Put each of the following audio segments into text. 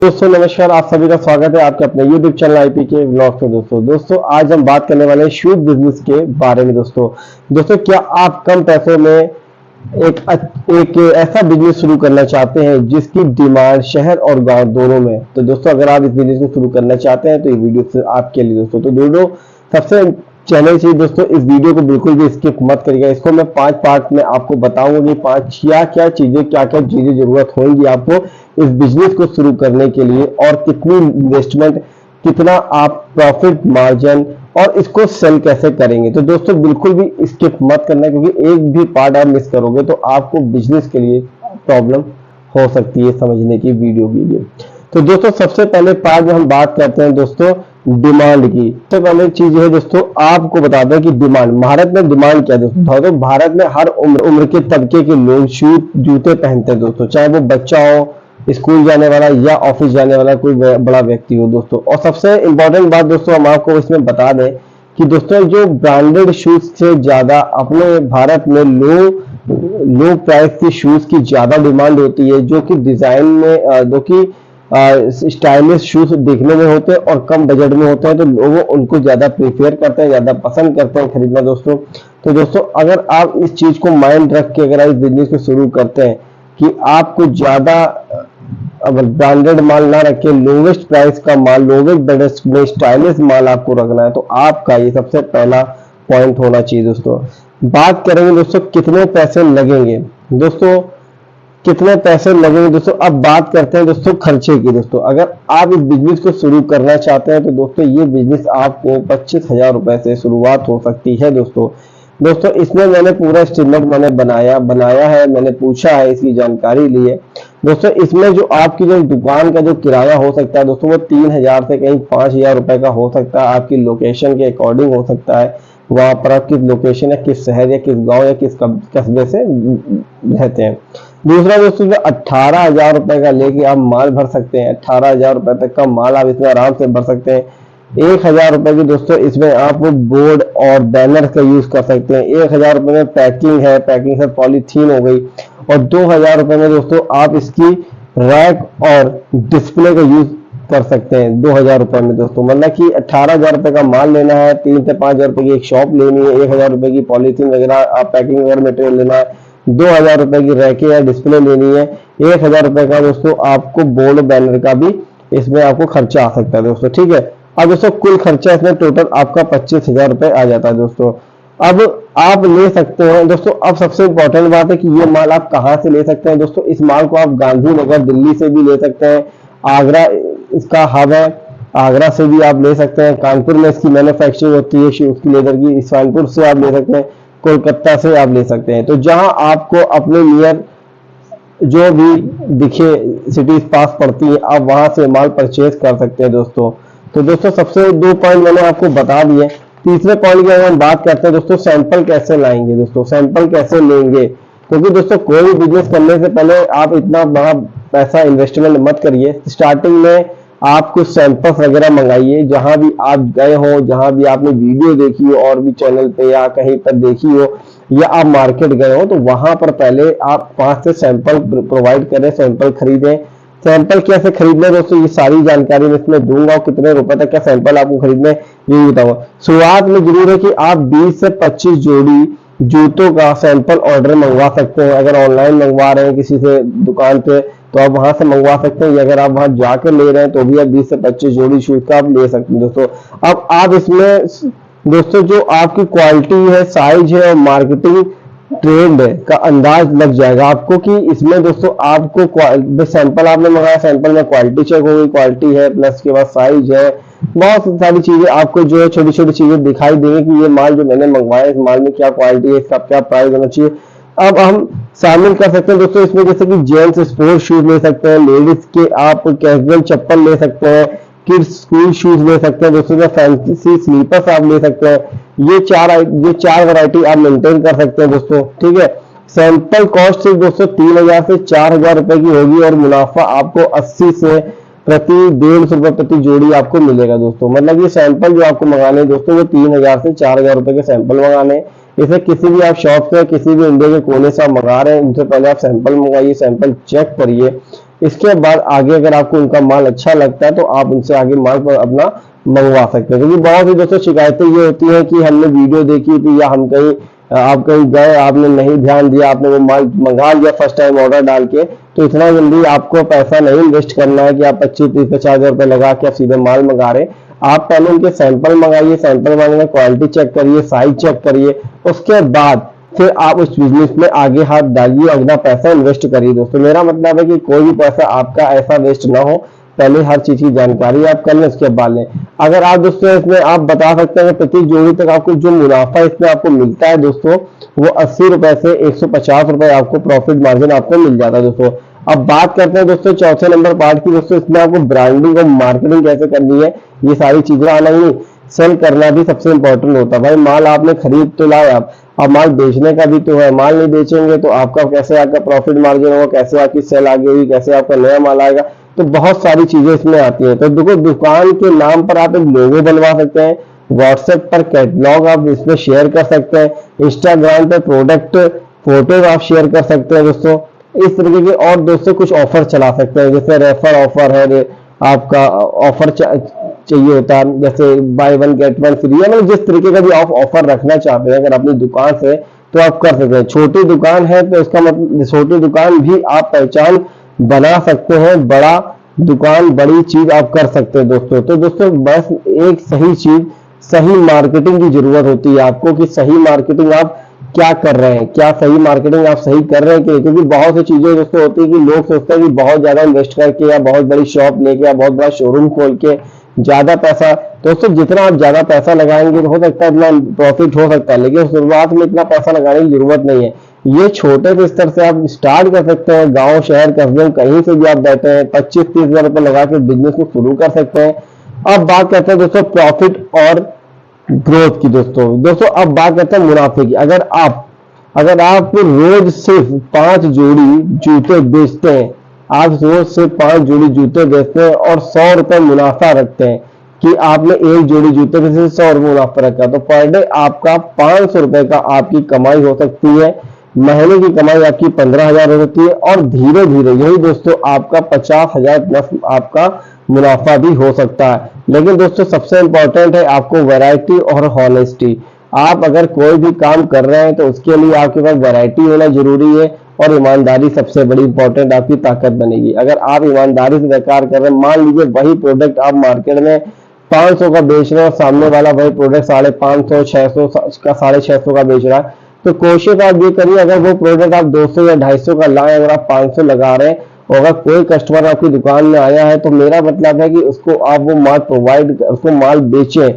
दोस्तों नमस्कार, आप सभी का स्वागत है आपके अपने YouTube चैनल आईपी के व्लॉग में। दोस्तों आज हम बात करने वाले हैं शूज बिजनेस के बारे में। दोस्तों क्या आप कम पैसों में एक ऐसा बिजनेस शुरू करना चाहते हैं जिसकी डिमांड शहर और गांव दोनों में। तो दोस्तों अगर आप इस बिजनेस को शुरू करना चाहते हैं तो ये वीडियो आपके लिए दोस्तों। तो दोनों सबसे चैनल से दोस्तों इस वीडियो को बिल्कुल भी स्किप मत करिएगा। इसको मैं 5 पार्ट में आपको बताऊंगा कि 5 क्या क्या चीजें जरूरत होगी आपको इस बिजनेस को शुरू करने के लिए, और कितनी इन्वेस्टमेंट, कितना आप प्रॉफिट मार्जिन, और इसको सेल कैसे करेंगे। तो दोस्तों बिल्कुल भी स्किप मत करना, क्योंकि एक भी पार्ट आप मिस करोगे तो आपको बिजनेस के लिए प्रॉब्लम हो सकती है समझने की वीडियो के लिए। तो दोस्तों सबसे पहले पार्ट में हम बात करते हैं दोस्तों डिमांड की। सबसे पहले चीज है दोस्तों, आपको बता दें कि डिमांड, भारत में डिमांड क्या है दोस्तों। भारत में हर उम्र के तबके के लोग शूज जूते पहनते हैं दोस्तों, चाहे वो बच्चा हो, स्कूल जाने वाला या ऑफिस जाने वाला कोई बड़ा व्यक्ति हो दोस्तों। और सबसे इंपॉर्टेंट बात दोस्तों हम आपको इसमें बता दें कि दोस्तों जो ब्रांडेड शूज से ज्यादा अपने भारत में लो प्राइस की शूज की ज्यादा डिमांड होती है, जो कि डिजाइन में जो कि स्टाइलिश शूज देखने में होते हैं और कम बजट में होते हैं, तो लोग उनको ज्यादा प्रीफेयर करते हैं, ज्यादा पसंद करते हैं खरीदना दोस्तों। तो दोस्तों अगर आप इस चीज को माइंड रख के अगर आप इस बिजनेस को शुरू करते हैं कि आपको ज्यादा ब्रांडेड माल ना रखे, लोवेस्ट प्राइस का माल, लोवेस्ट बजट में स्टाइलिश माल आपको रखना है, तो आपका ये सबसे पहला पॉइंट होना चाहिए दोस्तों। बात करेंगे दोस्तों कितने पैसे लगेंगे। दोस्तों कितने पैसे लगेंगे दोस्तों, अब बात करते हैं दोस्तों खर्चे की। दोस्तों अगर आप इस बिजनेस को शुरू करना चाहते हैं तो दोस्तों ये बिजनेस आपको 25,000 रुपए से शुरुआत हो सकती है दोस्तों इसमें मैंने पूरा एस्टीमेट बनाया है, मैंने पूछा है, इसकी जानकारी ली है दोस्तों। इसमें जो आपकी जो दुकान का जो किराया हो सकता है दोस्तों, वो 3,000 से कहीं 5,000 रुपए का हो सकता है। आपकी लोकेशन के अकॉर्डिंग हो सकता है, वहां पर आप किस लोकेशन है, किस शहर या किस गांव या किस कस्बे से रहते हैं। दूसरा दोस्तों जो 18,000 रुपए का लेके आप माल भर सकते हैं, 18,000 रुपए तक का माल आप इसमें आराम से भर सकते हैं। 1,000 रुपए की दोस्तों इसमें आप बोर्ड और बैनर का यूज कर सकते हैं। 1,000 रुपए में पैकिंग है, पैकिंग से पॉलीथीन हो गई। और 2,000 रुपए में दोस्तों आप इसकी रैक और डिस्प्ले का यूज कर सकते हैं 2,000 रुपए में दोस्तों। मतलब कि 18,000 रुपए का माल लेना है, 3 से 5,000 रुपए की एक शॉप लेनी है, 1,000 रुपए की पॉलीथीन वगैरह आप पैकिंग वगैरह मटेरियल लेना है, 2,000 रुपए की रैके या डिस्प्ले लेनी है, 1,000 रुपए का दोस्तों आपको बोर्ड बैनर का भी इसमें आपको खर्चा आ सकता है दोस्तों। ठीक है, अब दोस्तों कुल खर्चा इसमें टोटल आपका 25,000 रुपए आ जाता है दोस्तों। अब आप ले सकते हैं दोस्तों। अब सबसे इंपॉर्टेंट बात है कि ये माल आप कहाँ से ले सकते हैं दोस्तों। इस माल को आप गांधीनगर दिल्ली से भी ले सकते हैं, आगरा इसका हब है, आगरा से भी आप ले सकते हैं, कानपुर में इसकी मैन्युफैक्चरिंग होती है उसकी लेदर की, इस्माइलपुर से आप ले सकते हैं, कोलकाता से आप ले सकते हैं। तो जहां आपको अपने नियर जो भी दिखे सिटीज पास पड़ती है, आप वहां से माल परचेज कर सकते हैं दोस्तों। तो दोस्तों सबसे 2 पॉइंट मैंने आपको बता दिए। तीसरे पॉइंट की अगर हम बात करते हैं दोस्तों, सैंपल कैसे लाएंगे दोस्तों, सैंपल कैसे लेंगे। क्योंकि दोस्तों कोई भी बिजनेस करने से पहले आप इतना बड़ा पैसा इन्वेस्टमेंट मत करिए। स्टार्टिंग में आप कुछ सैंपल्स वगैरह मंगाइए, जहां भी आप गए हो, जहां भी आपने वीडियो देखी हो और भी चैनल पे या कहीं पर देखी हो, या आप मार्केट गए हो, तो वहां पर पहले आप 5 से सैंपल प्रोवाइड करें, सैंपल खरीदें। सैंपल कैसे खरीदना है दोस्तों, ये सारी जानकारी मैं इसमें दूंगा, कितने रुपए तक का सैंपल आपको खरीदना है ये बताऊंगा। शुरुआत में जरूर है कि आप 20 से 25 जोड़ी जूतों का सैंपल ऑर्डर मंगवा सकते हैं। अगर ऑनलाइन मंगवा रहे हैं किसी से दुकान पे तो आप वहां से मंगवा सकते हैं, या अगर आप वहां जाकर ले रहे हैं तो भी आप 20 से 25 जोड़ी शूज का आप ले सकते हैं दोस्तों। अब आप इसमें दोस्तों जो आपकी क्वालिटी है, साइज है और मार्केटिंग ट्रेंड का अंदाज लग जाएगा आपको कि इसमें दोस्तों आपको सैंपल आपने मंगाया, सैंपल में क्वालिटी चेक हो गई, क्वालिटी है, प्लस के बाद साइज है, बहुत सारी चीजें आपको जो है छोटी छोटी चीजें दिखाई देंगी कि ये माल जो मैंने मंगवाया इस माल में क्या क्वालिटी है, इसका क्या प्राइस होना चाहिए। अब हम शामिल कर सकते हैं दोस्तों इसमें, जैसे कि जेंट्स स्पोर्ट शूज ले सकते हैं, लेडीज के आप कैजुअल चप्पल ले सकते हैं, किड्स स्कूल शूज ले सकते हैं दोस्तों, फैंसी स्लीपर्स आप ले सकते हैं। ये चार वैरायटी आप मेंटेन कर सकते हैं दोस्तों। ठीक है, सैंपल कॉस्ट सिर्फ दोस्तों 3,000 से 4,000 रुपए की होगी, और मुनाफा आपको 80 से प्रति 150 रुपए प्रति जोड़ी आपको मिलेगा दोस्तों। मतलब ये सैंपल जो आपको मंगाने दोस्तों, वो 3,000 से 4,000 रुपए के सैंपल मंगाने। इसे किसी भी आप शॉप से, किसी भी इंडिया के कोने से आप मंगा रहे हैं, उनसे पहले आप सैंपल मंगाइए, सैंपल चेक करिए, इसके बाद आगे अगर आपको उनका माल अच्छा लगता है तो आप उनसे आगे माल पर अपना मंगवा सकते हैं। क्योंकि बहुत ही दोस्तों शिकायतें ये होती है कि हमने वीडियो देखी थी या हम कहीं आप कहीं गए, आपने नहीं ध्यान दिया, आपने वो माल मंगा लिया फर्स्ट टाइम ऑर्डर डाल के, तो इतना जल्दी आपको पैसा नहीं इन्वेस्ट करना है कि आप 25-30-50,000 रुपए लगा के आप सीधे माल मंगा रहे। आप पहले उनके सैंपल मंगाइए, सैंपल मंगाने क्वालिटी चेक करिए, साइज चेक करिए, उसके बाद फिर आप उस बिजनेस में आगे हाथ डालिए, अगला पैसा इन्वेस्ट करिए। दोस्तों मेरा मतलब है कि कोई भी पैसा आपका ऐसा वेस्ट ना हो, पहले हर चीज की जानकारी आप कर लें, उसके बाद लें। अगर आप दोस्तों इसमें आप बता सकते हैं प्रति जोड़ी तक आपको जो मुनाफा इसमें आपको मिलता है दोस्तों, वो 80 रुपए से 150 रुपए आपको प्रॉफिट मार्जिन आपको मिल जाता है दोस्तों। अब बात करते हैं दोस्तों चौथे नंबर पार्ट की। दोस्तों इसमें आपको ब्रांडिंग और मार्केटिंग कैसे करनी है, ये सारी चीजें आना ही, सेल करना भी सबसे इंपॉर्टेंट होता है। भाई माल आपने खरीद तो लाए, आप अब माल बेचने का भी तो है, माल नहीं बेचेंगे तो आपका कैसे आपका प्रॉफिट मार्जिन होगा, कैसे आपकी सेल आगे हुई, कैसे आपका नया माल आएगा, तो बहुत सारी चीजें इसमें आती हैं। तो देखो दुकान के नाम पर आप एक लोगो बनवा सकते हैं, व्हाट्सएप पर कैटलॉग आप इसमें शेयर कर सकते हैं, इंस्टाग्राम पर प्रोडक्ट फोटोज आप शेयर कर सकते हैं दोस्तों, इस तरीके के। और दोस्तों कुछ ऑफर चला सकते हैं, जैसे रेफर ऑफर है, आपका ऑफर चाहिए होता है, जैसे by one get one free, या मतलब जिस तरीके का भी आप ऑफर रखना चाहते हैं अगर अपनी दुकान से तो आप कर सकते हैं। छोटी दुकान है तो इसका मतलब छोटी दुकान भी आप पहचान बना सकते हैं, बड़ा दुकान बड़ी चीज आप कर सकते हैं दोस्तों। तो दोस्तों बस एक सही चीज, सही मार्केटिंग की जरूरत होती है आपको, कि सही मार्केटिंग आप क्या कर रहे हैं, क्या सही मार्केटिंग आप सही कर रहे हैं कि, क्योंकि बहुत सी चीजें दोस्तों होती है कि लोग सोचते हैं कि बहुत ज्यादा इन्वेस्ट करके या बहुत बड़ी शॉप लेके या बहुत बड़ा शोरूम खोल के ज्यादा पैसा, दोस्तों जितना आप ज्यादा पैसा लगाएंगे तो हो सकता है इतना प्रॉफिट हो सकता है, लेकिन शुरुआत में इतना पैसा लगाने की जरूरत नहीं है। ये छोटे से स्तर से आप स्टार्ट कर सकते हैं, गांव शहर कस्बे कहीं से भी आप बैठे हैं 25-30 हजार रुपए लगा के बिजनेस को शुरू कर सकते हैं। अब बात करते हैं दोस्तों प्रॉफिट और ग्रोथ की। दोस्तों अब बात करते हैं मुनाफे की। अगर आप रोज सिर्फ 5 जोड़ी जूते बेचते हैं, आप रोज सिर्फ 5 जोड़ी जूते बेचते हैं और 100 रुपए मुनाफा रखते हैं कि आपने एक जोड़ी जूते पे से 100 रुपए मुनाफा रखा, तो पर डे आपका 500 रुपए का आपकी कमाई हो सकती है, महीने की कमाई आपकी 15,000 हो सकती है, और धीरे धीरे यही दोस्तों आपका 50,000 प्लस आपका मुनाफा भी हो सकता है। लेकिन दोस्तों सबसे इंपॉर्टेंट है आपको वैरायटी और हॉनेस्टी। आप अगर कोई भी काम कर रहे हैं तो उसके लिए आपके पास वैरायटी होना जरूरी है, और ईमानदारी सबसे बड़ी इंपॉर्टेंट आपकी ताकत बनेगी। अगर आप ईमानदारी से व्यापार कर रहे हैं, मान लीजिए वही प्रोडक्ट आप मार्केट में 500 का बेच रहे हैं और सामने वाला वही प्रोडक्ट 550, 600 का 650 का बेच रहा है, तो कोशिश आप ये करिए अगर वो प्रोडक्ट आप 200 या 250 का लाए, अगर आप 500 लगा रहे हैं और अगर कोई कस्टमर आपकी दुकान में आया है, तो मेरा मतलब है कि उसको आप वो माल प्रोवाइड, उसको माल बेचें।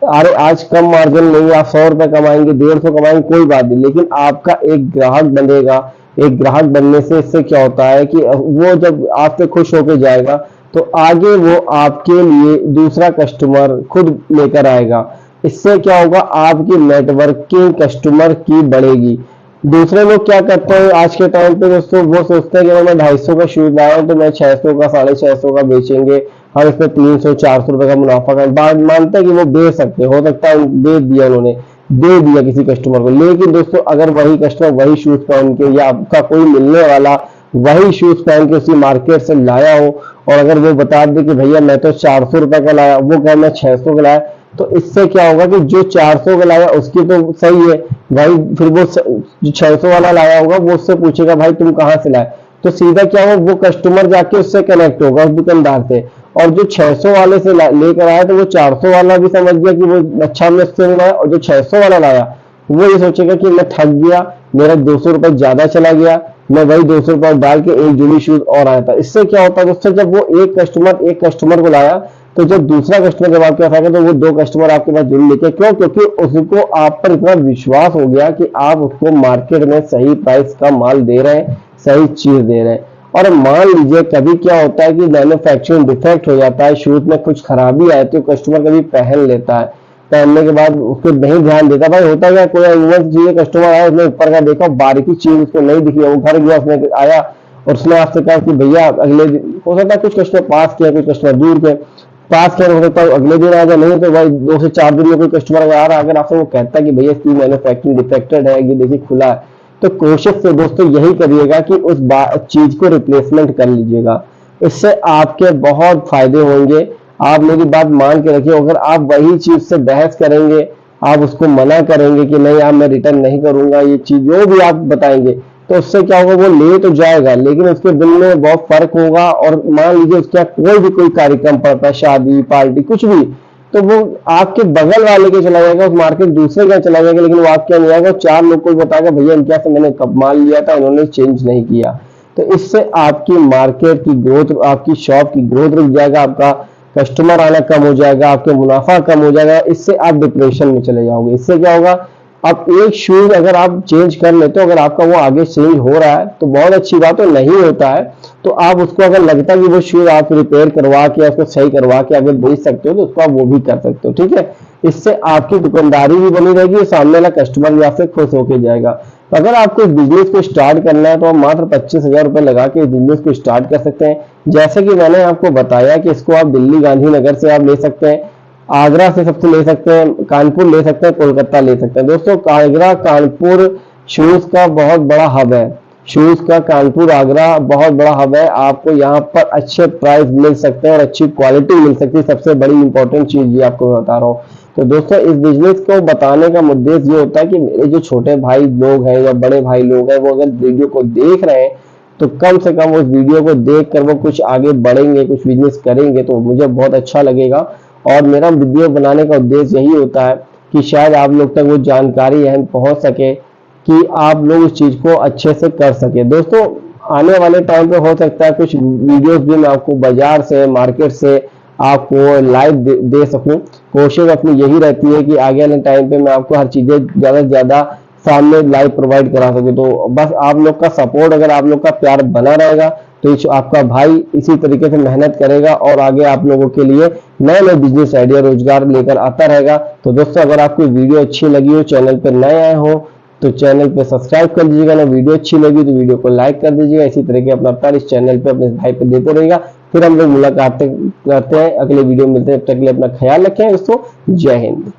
अरे आज कम मार्जिन नहीं, आप 100 रुपए कमाएंगे, 150 कमाएंगे, कोई बात नहीं, लेकिन आपका एक ग्राहक बनेगा। एक ग्राहक बनने से इससे क्या होता है कि वो जब आपसे खुश होकर जाएगा तो आगे वो आपके लिए दूसरा कस्टमर खुद लेकर आएगा। इससे क्या होगा, आपकी नेटवर्किंग कस्टमर की बढ़ेगी। दूसरे लोग क्या करते हैं आज के टाइम पे दोस्तों, वो सोचते हैं कि अगर मैं 250 का शूज लाया हूं तो मैं 600 का 650 का बेचेंगे, हम इसमें 300-400 रुपए का मुनाफा कर, बात मानते हैं कि वो बेच सकते, हो सकता है बेच दिया, उन्होंने दे दिया किसी कस्टमर को। लेकिन दोस्तों अगर वही कस्टमर वही शूज पहन के या आपका कोई मिलने वाला वही शूज पहन के उसी मार्केट से लाया हो, और अगर वो बता दे कि भैया मैं तो 400 रुपए का लाया, वो कहे मैं 600 का लाया, तो इससे क्या होगा कि जो 400 का लाया उसकी तो सही है भाई, फिर वो जो 600 वाला लाया होगा वो उससे पूछेगा भाई तुम कहाँ से लाए, तो सीधा क्या होगा, वो कस्टमर जाके उससे कनेक्ट होगा उस दुकानदार से, और जो 600 वाले से लेकर आया तो वो 400 वाला भी समझ गया कि वो अच्छा मैं उससे लाया, और जो 600 वाला लाया वो ये सोचेगा कि मैं थक गया, मेरा 200 रुपए ज्यादा चला गया, मैं वही 200 रुपए डाल के एक जोड़ी शूज और आया था। इससे क्या होता है दोस्तों, जब वो एक कस्टमर को लाया, तो जब दूसरा कस्टमर जब आपके पास आएगा तो वो 2 कस्टमर आपके पास जुड़ लेके, क्यों, क्योंकि उसको आप पर इतना विश्वास हो गया कि आप उसको मार्केट में सही प्राइस का माल दे रहे हैं, सही चीज दे रहे हैं। और मान लीजिए कभी क्या होता है कि मैन्युफैक्चरिंग डिफेक्ट हो जाता है, शूज में कुछ खराबी आती है, कस्टमर कभी पहन लेता है, पहनने के बाद उसको नहीं ध्यान देता, भाई होता क्या, कोई चीज कस्टमर आया, उसने ऊपर का देखा, बारीकी चीज उसको नहीं दिखी, वो घर गया, उसने आया और उसने आपसे कहा कि भैया अगले दिन, हो सकता है कुछ कस्टमर पास किया, कुछ कस्टमर दूर के पास क्या हो सकता है अगले दिन आ जाए, नहीं तो भाई 2 से 4 दिन में कोई कस्टमर आ रहा, अगर आपसे वो कहता है कि भैया इसकी मैन्युफैक्चरिंग डिफेक्टेड है, ये देखिए खुला है, तो कोशिश से दोस्तों यही करिएगा कि उस चीज को रिप्लेसमेंट कर लीजिएगा। इससे आपके बहुत फायदे होंगे। आप मेरी बात मान के रखिए, अगर आप वही चीज से बहस करेंगे, आप उसको मना करेंगे कि नहीं आप मैं रिटर्न नहीं करूंगा, ये चीज जो भी आप बताएंगे, तो उससे क्या होगा, वो ले तो जाएगा लेकिन उसके बिल में बहुत फर्क होगा। और मान लीजिए उसका कोई कार्यक्रम पड़ता है, शादी पार्टी कुछ भी, तो वो आपके बगल वाले के चला जाएगा, उस मार्केट दूसरे का चला जाएगा, लेकिन वो आपके नहीं आएगा, 4 लोग को बताएगा भैया इनके से मैंने कब माल लिया था, इन्होंने चेंज नहीं किया। तो इससे आपकी मार्केट की ग्रोथ, आपकी शॉप की ग्रोथ रुक जाएगा, आपका कस्टमर आना कम हो जाएगा, आपके मुनाफा कम हो जाएगा, इससे आप डिप्रेशन में चले जाओगे। इससे क्या होगा, अब एक शूज अगर आप चेंज कर लेते हो, अगर आपका वो आगे चेंज हो रहा है तो बहुत अच्छी बात है, नहीं होता है तो आप उसको, अगर लगता है कि वो शूज आप रिपेयर करवा के उसको सही करवा के अगर बेच सकते हो तो उसको आप वो भी कर सकते हो, ठीक है। इससे आपकी दुकानदारी भी बनी रहेगी और सामने वाला कस्टमर भी आपसे खुश होकर जाएगा। तो अगर आपको इस बिजनेस को स्टार्ट करना है तो आप मात्र 25,000 रुपए लगा के इस बिजनेस को स्टार्ट कर सकते हैं। जैसे कि मैंने आपको बताया कि इसको आप दिल्ली गांधीनगर से आप ले सकते हैं, आगरा से सबसे ले सकते हैं, कानपुर ले सकते हैं, कोलकाता ले सकते हैं। दोस्तों आगरा कानपुर शूज का बहुत बड़ा हब है, शूज का कानपुर आगरा बहुत बड़ा हब है। आपको यहाँ पर अच्छे प्राइस मिल सकते हैं और अच्छी क्वालिटी मिल सकती है, सबसे बड़ी इंपॉर्टेंट चीज ये आपको बता रहा हूँ। तो दोस्तों इस बिजनेस को बताने का उद्देश्य ये होता है कि मेरे जो छोटे भाई लोग हैं या बड़े भाई लोग हैं, वो अगर वीडियो को देख रहे हैं तो कम से कम उस वीडियो को देख कर वो कुछ आगे बढ़ेंगे, कुछ बिजनेस करेंगे, तो मुझे बहुत अच्छा लगेगा। और मेरा वीडियो बनाने का उद्देश्य यही होता है कि शायद आप लोग तक वो जानकारी अहम पहुंच सके कि आप लोग उस चीज को अच्छे से कर सके। दोस्तों आने वाले टाइम पे हो सकता है कुछ वीडियोस भी मैं आपको बाजार से, मार्केट से आपको लाइव दे सकूं। कोशिश अपनी यही रहती है कि आगे वाले टाइम पे मैं आपको हर चीजें ज्यादा से ज्यादा सामने लाइव प्रोवाइड करा सकूं। तो बस आप लोग का सपोर्ट, अगर आप लोग का प्यार बना रहेगा तो आपका भाई इसी तरीके से मेहनत करेगा और आगे आप लोगों के लिए नए नए बिजनेस आइडिया, रोजगार लेकर आता रहेगा। तो दोस्तों अगर आपको वीडियो अच्छी लगी हो, चैनल पर नए आए हो तो चैनल पे सब्सक्राइब कर दीजिएगा, ना वीडियो अच्छी लगी तो वीडियो को लाइक कर दीजिएगा। इसी तरीके अपना प्यार इस चैनल पे अपने भाई पे देते रहेगा। फिर हम लोग मुलाकात करते हैं, अगले वीडियो में मिलते हैं, तब तक के लिए अपना ख्याल रखें दोस्तों। जय हिंद।